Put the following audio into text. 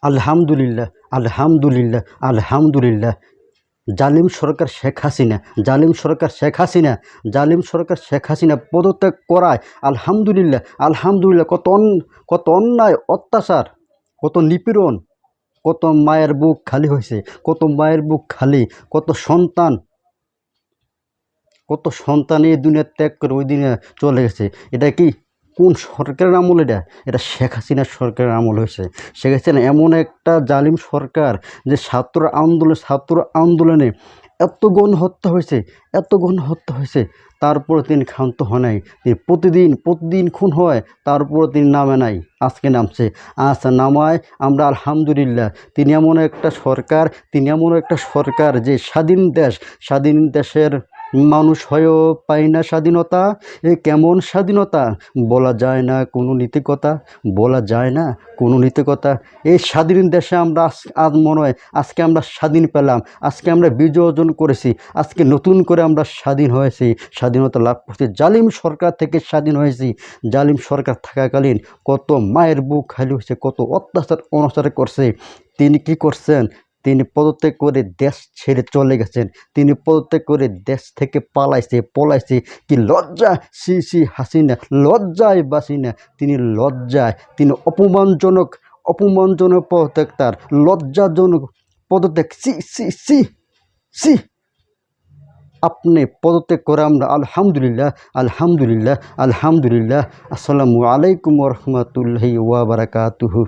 আলহামদুলিল্লাহ, আলহামদুলিল্লাহ, আলহামদুলিল্লাহ। জালিম সরকার শেখ হাসিনা, জালিম সরকার শেখ হাসিনা, জালিম সরকার শেখ হাসিনা পদত্যাগ করায় আলহামদুলিল্লাহ, আলহামদুলিল্লাহ। কত অন্যায় অত্যাচার, কত নিপীড়ন, কত মায়ের বুক খালি হয়েছে, কত মায়ের বুক খালি, কত সন্তান এই দুনিয়া ত্যাগ করে ওই দিনে চলে গেছে। এটা কি কোন সরকারের আমল? এটা শেখ হাসিনার সরকারের আমল হয়েছে। শেখ হাসিনা এমন একটা জালিম সরকার যে ছাত্র আন্দোলনে এত গণহত্যা হয়েছে, এত গণহত্যা হয়েছে, তারপরে তিনি ক্ষান্ত হয় নাই। তিনি প্রতিদিন খুন হয়, তারপরে তিনি নামে নাই। আজকে নামছে, আজ নামায় আমরা আলহামদুলিল্লাহ। তিনি এমন একটা সরকার যে স্বাধীন দেশের মানুষ হয়েও পায় না স্বাধীনতা। এ কেমন স্বাধীনতা? বলা যায় না কোনো নীতিকথা, বলা যায় না কোনো নীতিকথা। এই স্বাধীন দেশে আমরা আজ মনে হয় আজকে আমরা স্বাধীন পেলাম, আজকে আমরা বিজয় অর্জন করেছি, আজকে নতুন করে আমরা স্বাধীন হয়েছি, স্বাধীনতা লাভ করছি। জালিম সরকার থেকে স্বাধীন হয়েছি। জালিম সরকার থাকাকালীন কত মায়ের বুক খালি হয়েছে, কত অত্যাচার করছে। তিনি কি করছেন? তিনি পদত্যাগ করে দেশ ছেড়ে চলে গেছেন। তিনি পদত্যাগ করে দেশ থেকে পলাইছে। কি লজ্জা! সি হাসিনা লজ্জায় বাসি না। তিনি অপমানজনক পদত্যাগ, তার লজ্জাজনক পদত্যাগ। সি আপনি পদত্যাগ করে আমরা আলহামদুলিল্লাহ, আলহামদুলিল্লাহ, আলহামদুলিল্লাহ। আসসালামু আলাইকুম ওয়া রাহমাতুল্লাহি ওয়া বারাকাতুহু।